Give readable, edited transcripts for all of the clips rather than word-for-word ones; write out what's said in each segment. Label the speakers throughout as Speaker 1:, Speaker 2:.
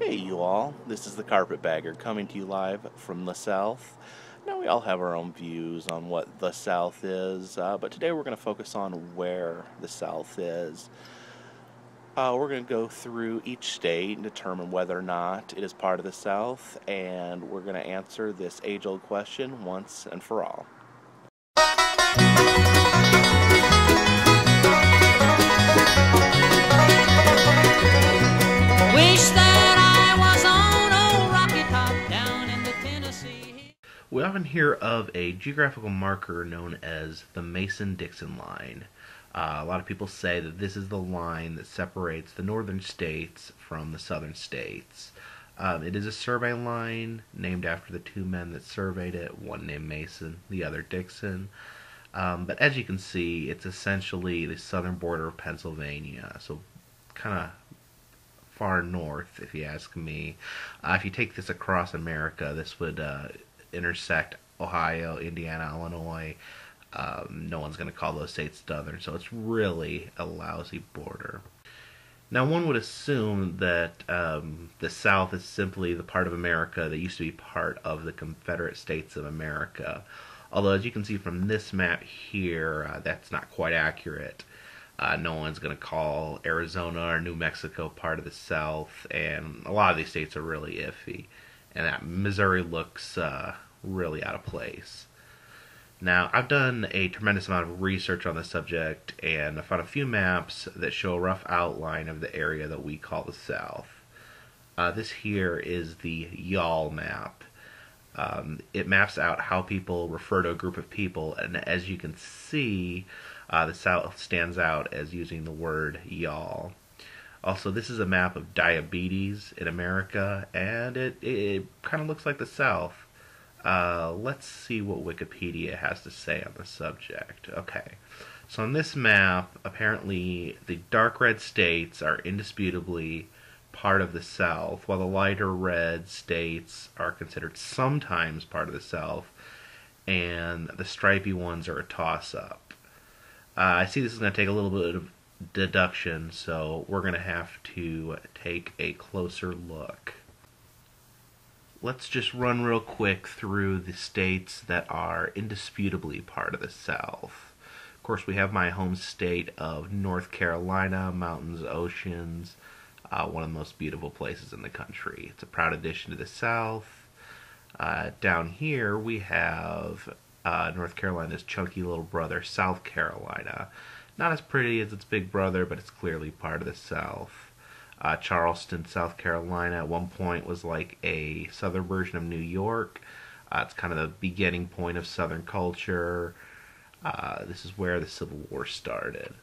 Speaker 1: Hey you all, this is the Carpetbagger coming to you live from the South. Now we all have our own views on what the South is, but today we're going to focus on where the South is. We're going to go through each state and determine whether or not it is part of the South, and we're going to answer this age-old question once and for all.
Speaker 2: Wish that I was on old Rocky Top down in the Tennessee.
Speaker 3: We often hear of a geographical marker known as the Mason-Dixon line. A lot of people say that this is the line that separates the northern states from the southern states. It is a survey line named after the two men that surveyed it, one named Mason, the other Dixon. But as you can see, it's essentially the southern border of Pennsylvania, so kind of far north, if you ask me. If you take this across America, this would intersect Ohio, Indiana, Illinois. No one's going to call those states southern, so it's really a lousy border. Now, one would assume that the South is simply the part of America that used to be part of the Confederate States of America. Although, as you can see from this map here, that's not quite accurate. No one's going to call Arizona or New Mexico part of the South, and a lot of these states are really iffy. And that Missouri looks really out of place. Now, I've done a tremendous amount of research on this subject, and I found a few maps that show a rough outline of the area that we call the South. This here is the Y'all map. It maps out how people refer to a group of people, and as you can see, the South stands out as using the word y'all. Also, this is a map of diabetes in America, and it kind of looks like the South. Let's see what Wikipedia has to say on the subject. Okay, so on this map, apparently the dark red states are indisputably part of the South, while the lighter red states are considered sometimes part of the South, and the stripy ones are a toss-up. I see this is going to take a little bit of deduction, so we're going to have to take a closer look. Let's just run real quick through the states that are indisputably part of the South. Of course, we have my home state of North Carolina, mountains, oceans, one of the most beautiful places in the country. It's a proud addition to the South. Down here we have North Carolina's chunky little brother, South Carolina. Not as pretty as its big brother, but it's clearly part of the South. Charleston, South Carolina, at one point was like a southern version of New York. It's kind of the beginning point of Southern culture. This is where the Civil War started.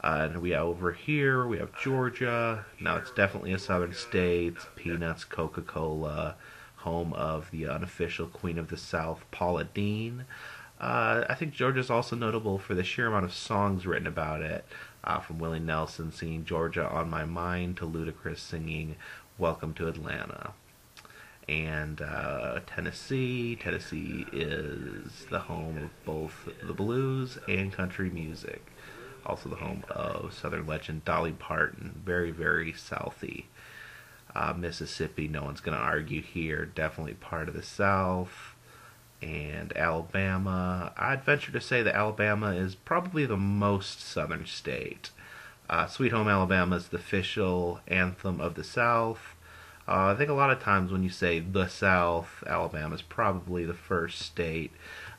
Speaker 3: And we have over here, we have Georgia. Now it's definitely a southern state. Peanuts, Coca-Cola, home of the unofficial Queen of the South, Paula Deen. I think Georgia's also notable for the sheer amount of songs written about it, from Willie Nelson singing Georgia on My Mind to Ludacris singing Welcome to Atlanta. And Tennessee is the home of both the blues and country music. Also the home of Southern legend Dolly Parton, very, very Southy. Mississippi, no one's going to argue here, definitely part of the South. And Alabama, I'd venture to say that Alabama is probably the most southern state. Sweet Home Alabama is the official anthem of the South. I think a lot of times when you say the South, Alabama is probably the first state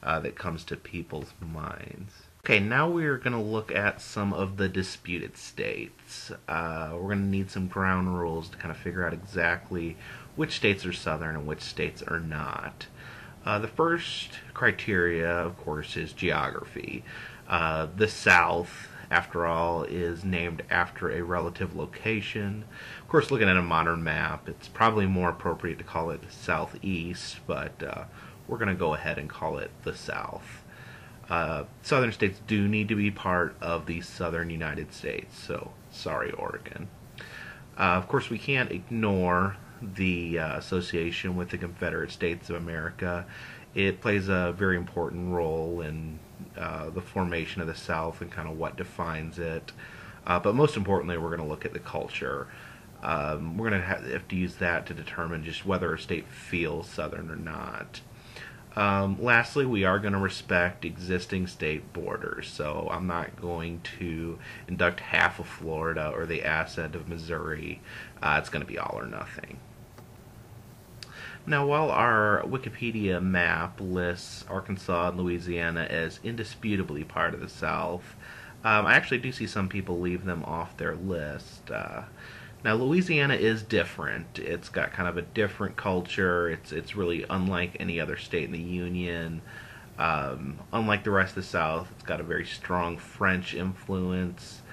Speaker 3: that comes to people's minds. Okay, now we're going to look at some of the disputed states. We're going to need some ground rules to kind of figure out exactly which states are southern and which states are not. The first criteria, of course, is geography. The South, after all, is named after a relative location. Of course, looking at a modern map, it's probably more appropriate to call it Southeast, but we're going to go ahead and call it the South. Southern states do need to be part of the southern United States, so sorry, Oregon. Of course, we can't ignore the association with the Confederate States of America. It plays a very important role in the formation of the South and kind of what defines it. But most importantly, we're going to look at the culture. We're going to have to use that to determine just whether a state feels Southern or not. Lastly, we are going to respect existing state borders, so I'm not going to induct half of Florida or the asset of Missouri. It's going to be all or nothing. Now, while our Wikipedia map lists Arkansas and Louisiana as indisputably part of the South, I actually do see some people leave them off their list. Now, Louisiana is different. It's got kind of a different culture. It's really unlike any other state in the Union. Unlike the rest of the South, it's got a very strong French influence.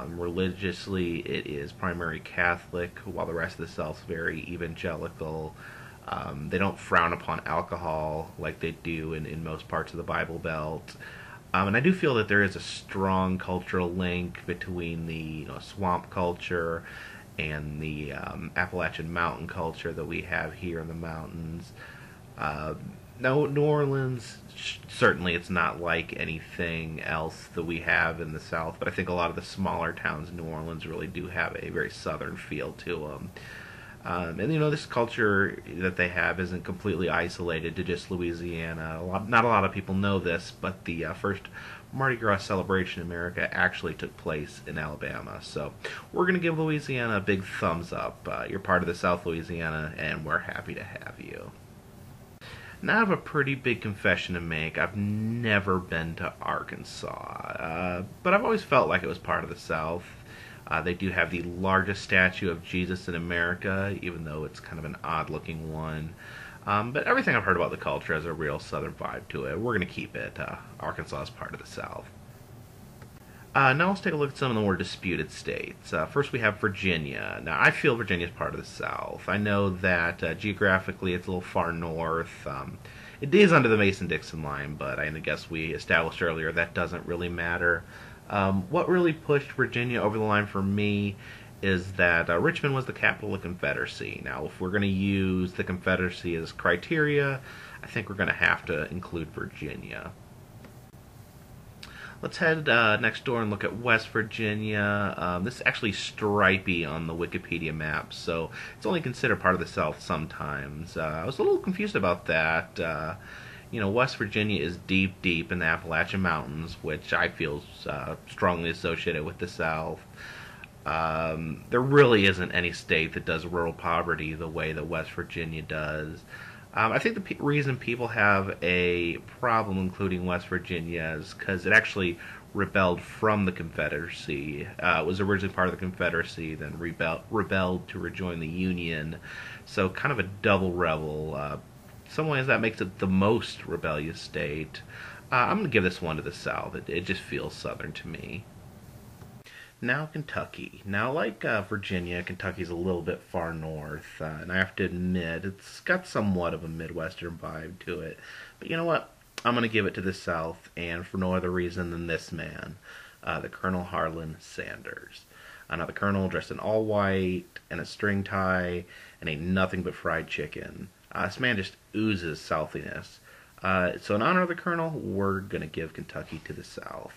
Speaker 3: Religiously, it is primarily Catholic, while the rest of the South is very evangelical. They don't frown upon alcohol like they do in most parts of the Bible Belt. And I do feel that there is a strong cultural link between the swamp culture and the Appalachian mountain culture that we have here in the mountains. Now, New Orleans, certainly it's not like anything else that we have in the South, but I think a lot of the smaller towns in New Orleans really do have a very southern feel to them. And this culture that they have isn't completely isolated to just Louisiana. Not a lot of people know this, but the first Mardi Gras celebration in America actually took place in Alabama. So we're going to give Louisiana a big thumbs up. You're part of the South Louisiana, and we're happy to have you. Now I have a pretty big confession to make. I've never been to Arkansas, but I've always felt like it was part of the South. They do have the largest statue of Jesus in America, even though it's kind of an odd-looking one. But everything I've heard about the culture has a real southern vibe to it. We're going to keep it. Arkansas is part of the South. Now let's take a look at some of the more disputed states. First we have Virginia. Now I feel Virginia is part of the South. I know that geographically it's a little far north. It is under the Mason-Dixon line, but I guess we established earlier that doesn't really matter. What really pushed Virginia over the line for me is that Richmond was the capital of the Confederacy. Now, if we're going to use the Confederacy as criteria, I think we're going to have to include Virginia. Let's head next door and look at West Virginia. This is actually stripy on the Wikipedia map, so it's only considered part of the South sometimes. I was a little confused about that. West Virginia is deep, deep in the Appalachian Mountains, which I feel is strongly associated with the South. There really isn't any state that does rural poverty the way that West Virginia does. I think the reason people have a problem including West Virginia is because it actually rebelled from the Confederacy. It was originally part of the Confederacy, then rebelled to rejoin the Union. So kind of a double rebel. In some ways that makes it the most rebellious state. I'm going to give this one to the South. It just feels Southern to me. Now Kentucky. Now like Virginia, Kentucky's a little bit far north, and I have to admit it's got somewhat of a Midwestern vibe to it. But you know what? I'm going to give it to the South, and for no other reason than this man, the Colonel Harlan Sanders. Now the Colonel dressed in all white and a string tie and ate nothing but fried chicken. This man just oozes Southiness. So in honor of the Colonel, we're going to give Kentucky to the South.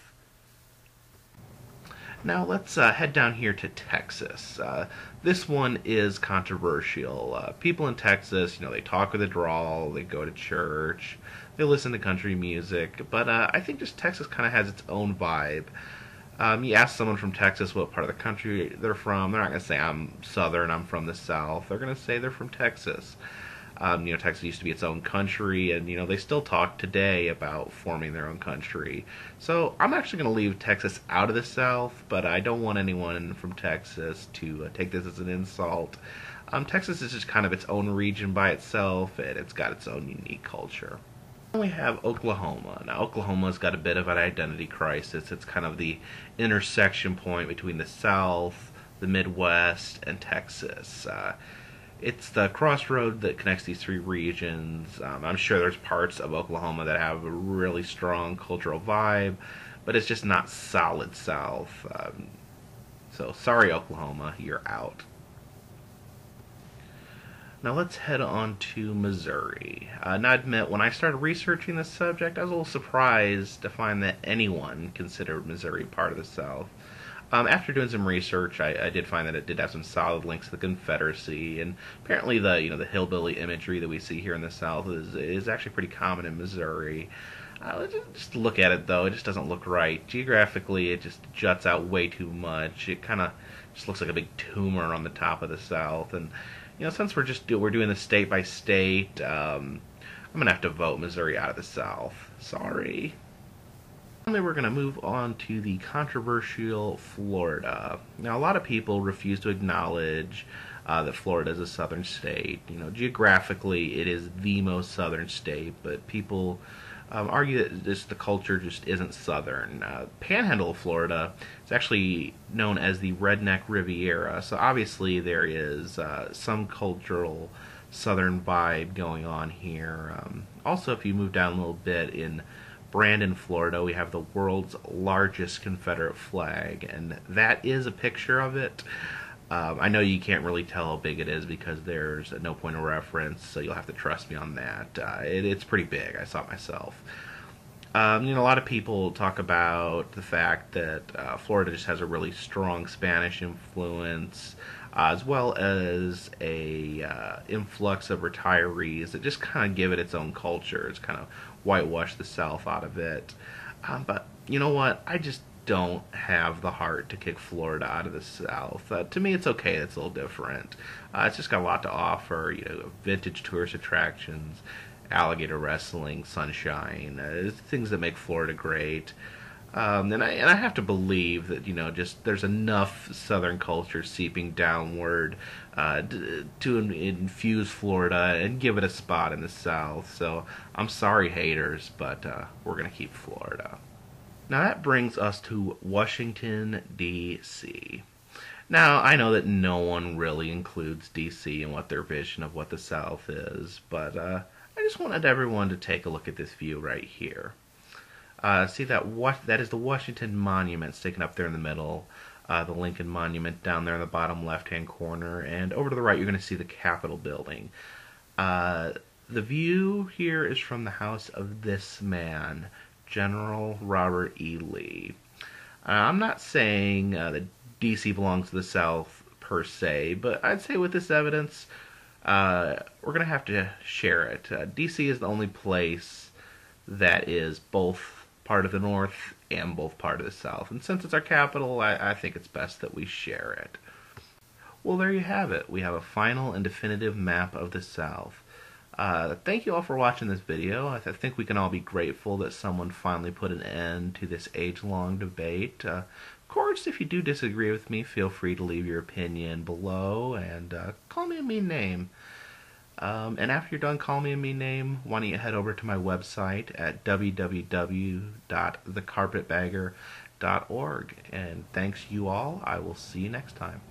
Speaker 3: Now let's head down here to Texas. This one is controversial. People in Texas, they talk with a drawl, they go to church, they listen to country music, but I think just Texas kind of has its own vibe. You ask someone from Texas what part of the country they're from, they're not going to say, I'm Southern, I'm from the South. They're going to say they're from Texas. Texas used to be its own country, and, they still talk today about forming their own country. So I'm actually going to leave Texas out of the South, but I don't want anyone from Texas to take this as an insult. Texas is just kind of its own region by itself, and it's got its own unique culture. Then we have Oklahoma. Now, Oklahoma's got a bit of an identity crisis. It's kind of the intersection point between the South, the Midwest, and Texas. It's the crossroad that connects these three regions. I'm sure there's parts of Oklahoma that have a really strong cultural vibe, but it's just not solid South. So sorry, Oklahoma, you're out. Now let's head on to Missouri. Now I admit, when I started researching this subject, I was a little surprised to find that anyone considered Missouri part of the South. After doing some research, I did find that it did have some solid links to the Confederacy, and apparently the hillbilly imagery that we see here in the South is actually pretty common in Missouri. Just look at it though; it just doesn't look right. Geographically, it just juts out way too much. It kind of just looks like a big tumor on the top of the South, and since we're doing this state by state, I'm gonna have to vote Missouri out of the South. Sorry. Finally, we're going to move on to the controversial Florida. Now, a lot of people refuse to acknowledge that Florida is a southern state. Geographically, it is the most southern state, but people argue that the culture just isn't southern. Panhandle of Florida is actually known as the Redneck Riviera, so obviously there is some cultural southern vibe going on here. Also, if you move down a little bit in Brandon, Florida, we have the world's largest Confederate flag, and that is a picture of it. I know you can't really tell how big it is because there's no point of reference, so you'll have to trust me on that. It's pretty big. I saw it myself. A lot of people talk about the fact that Florida just has a really strong Spanish influence, as well as a influx of retirees that just kind of give it its own culture. It's kind of whitewash the South out of it. But you know what? I just don't have the heart to kick Florida out of the South. To me, it's okay. It's a little different. It's just got a lot to offer. Vintage tourist attractions, alligator wrestling, sunshine, things that make Florida great. And I have to believe that just there's enough Southern culture seeping downward to infuse Florida and give it a spot in the South. So I'm sorry, haters, but we're gonna keep Florida. Now that brings us to Washington, D.C. Now I know that no one really includes D.C. in what their vision of what the South is, but I just wanted everyone to take a look at this view right here. See that is the Washington Monument sticking up there in the middle, the Lincoln Monument down there in the bottom left-hand corner, and over to the right you're going to see the Capitol building. The view here is from the house of this man, General Robert E. Lee. I'm not saying that D.C. belongs to the South per se, but I'd say with this evidence, we're going to have to share it. D.C. is the only place that is both part of the North and both part of the South. And since it's our capital, I think it's best that we share it. Well, there you have it. We have a final and definitive map of the South. Thank you all for watching this video. I think we can all be grateful that someone finally put an end to this age-long debate. Of course, if you do disagree with me, feel free to leave your opinion below and call me a mean name. And after you're done calling me a mean name, why don't you head over to my website at www.thecarpetbagger.org. And thanks you all. I will see you next time.